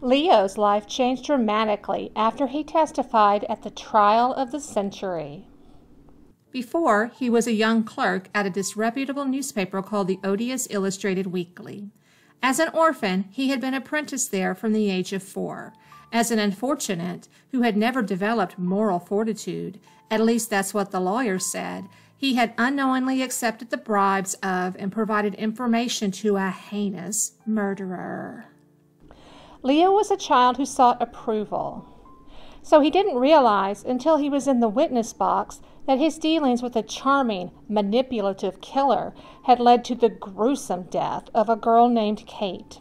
Leo's life changed dramatically after he testified at the trial of the century. Before, he was a young clerk at a disreputable newspaper called the Odious Illustrated Weekly. As an orphan, he had been apprenticed there from the age of 4. As an unfortunate who had never developed moral fortitude, at least that's what the lawyers said, he had unknowingly accepted the bribes of and provided information to a heinous murderer. Leo was a child who sought approval, so he didn't realize until he was in the witness box that his dealings with a charming, manipulative killer had led to the gruesome death of a girl named Kate.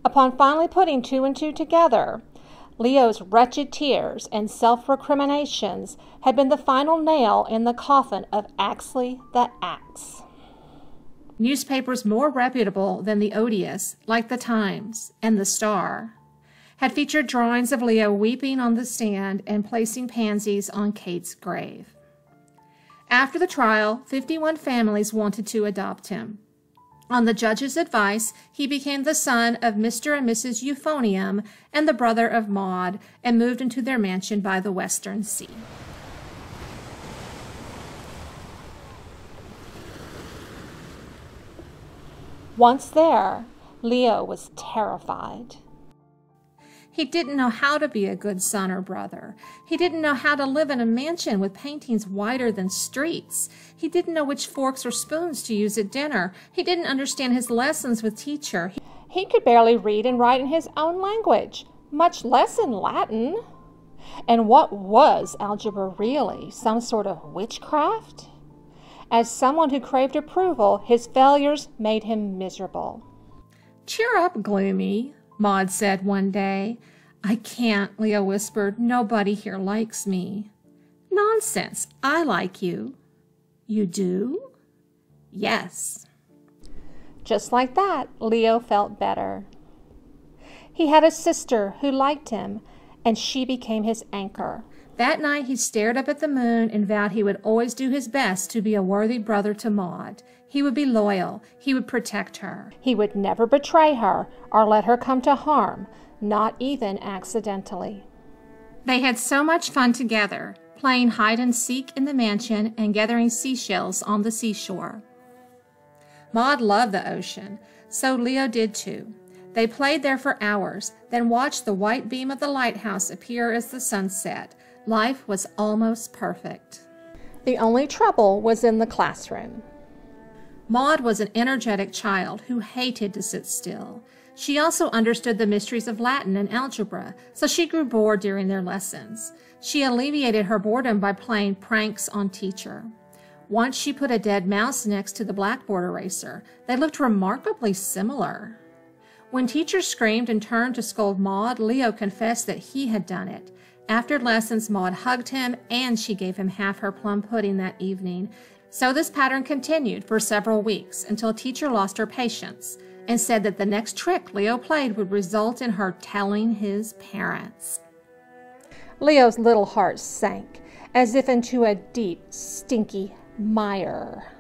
Upon finally putting 2 and 2 together, Leo's wretched tears and self-recriminations had been the final nail in the coffin of Axley the Axe. Newspapers more reputable than the Odious, like the Times and the Star, had featured drawings of Leo weeping on the stand and placing pansies on Kate's grave. After the trial, 51 families wanted to adopt him. On the judge's advice, he became the son of Mr. and Mrs. Euphonium and the brother of Maud, and moved into their mansion by the Western Sea. Once there, Leo was terrified. He didn't know how to be a good son or brother. He didn't know how to live in a mansion with paintings wider than streets. He didn't know which forks or spoons to use at dinner. He didn't understand his lessons with teacher. He could barely read and write in his own language, much less in Latin. And what was algebra really? Some sort of witchcraft? As someone who craved approval, his failures made him miserable. "Cheer up, Gloomy," Maud said one day. "I can't," Leo whispered. "Nobody here likes me." "Nonsense. I like you." "You do?" "Yes." Just like that, Leo felt better. He had a sister who liked him, and she became his anchor. That night he stared up at the moon and vowed he would always do his best to be a worthy brother to Maud. He would be loyal. He would protect her. He would never betray her or let her come to harm, not even accidentally. They had so much fun together, playing hide and seek in the mansion and gathering seashells on the seashore. Maud loved the ocean, so Leo did too. They played there for hours, then watched the white beam of the lighthouse appear as the sun set. Life was almost perfect. The only trouble was in the classroom. Maud was an energetic child who hated to sit still. She also understood the mysteries of Latin and algebra, so she grew bored during their lessons. She alleviated her boredom by playing pranks on teacher. Once she put a dead mouse next to the blackboard eraser. They looked remarkably similar. When teacher screamed and turned to scold Maud, Leo confessed that he had done it. After lessons, Maud hugged him, and she gave him half her plum pudding that evening. So this pattern continued for several weeks until teacher lost her patience and said that the next trick Leo played would result in her telling his parents. Leo's little heart sank as if into a deep, stinky mire.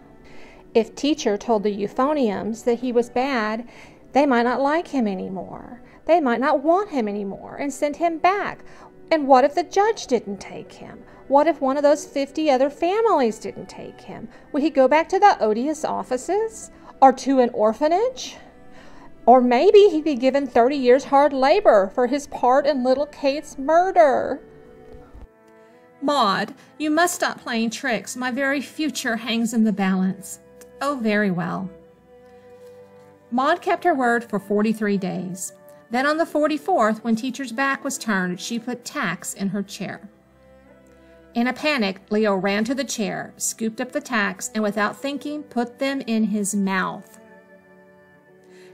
If teacher told the euphoniums that he was bad, they might not like him anymore. They might not want him anymore and send him back. And what if the judge didn't take him? What if one of those 50 other families didn't take him? Would he go back to the odious offices? Or to an orphanage? Or maybe he'd be given 30 years hard labor for his part in little Kate's murder. "Maud, you must stop playing tricks. My very future hangs in the balance." "Oh, very well." Maud kept her word for 43 days. Then on the 44th, when teacher's back was turned, she put tacks in her chair. In a panic, Leo ran to the chair, scooped up the tacks, and without thinking, put them in his mouth.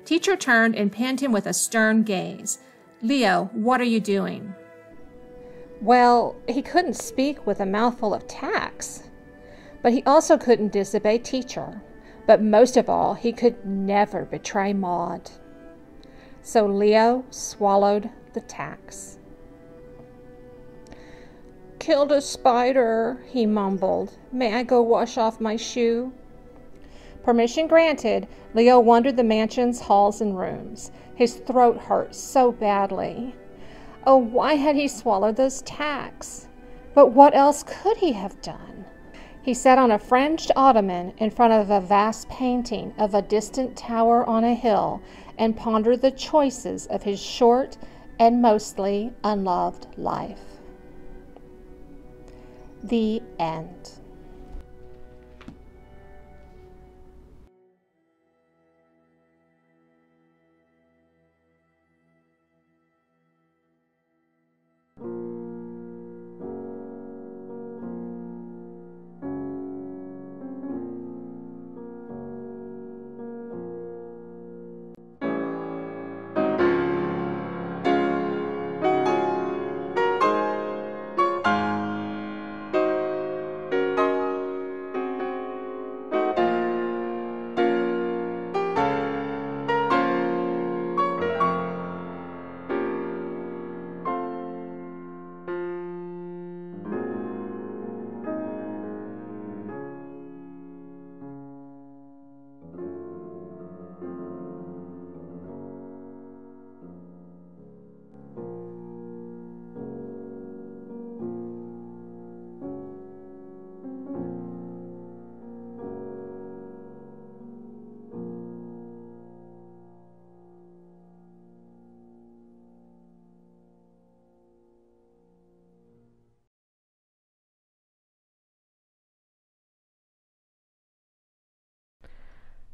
Teacher turned and pinned him with a stern gaze. "Leo, what are you doing?" Well, he couldn't speak with a mouthful of tacks, but he also couldn't disobey teacher. But most of all, he could never betray Maud. So Leo swallowed the tacks. "Killed a spider," he mumbled. "May I go wash off my shoe?" Permission granted, Leo wandered the mansion's halls and rooms. His throat hurt so badly. Oh, why had he swallowed those tacks? But what else could he have done? He sat on a fringed ottoman in front of a vast painting of a distant tower on a hill and pondered the choices of his short and mostly unloved life. The end.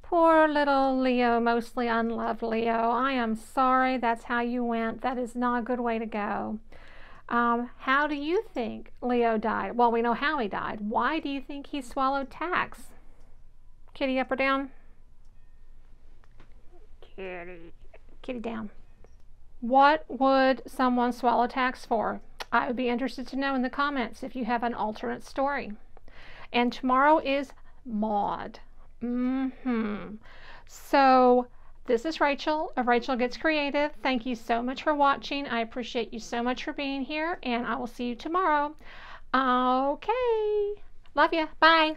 Poor little Leo, mostly unloved Leo. I am sorry that's how you went. That is not a good way to go. How do you think Leo died? Well, we know how he died. Why do you think he swallowed tacks? Kitty up or down? Kitty down. What would someone swallow tacks for? I would be interested to know in the comments if you have an alternate story. And tomorrow is Maud. So this is Rachel of Rachel Gets Creative. Thank you so much for watching. I appreciate you so much for being here, and I will see you tomorrow. Okay. Love you. Bye.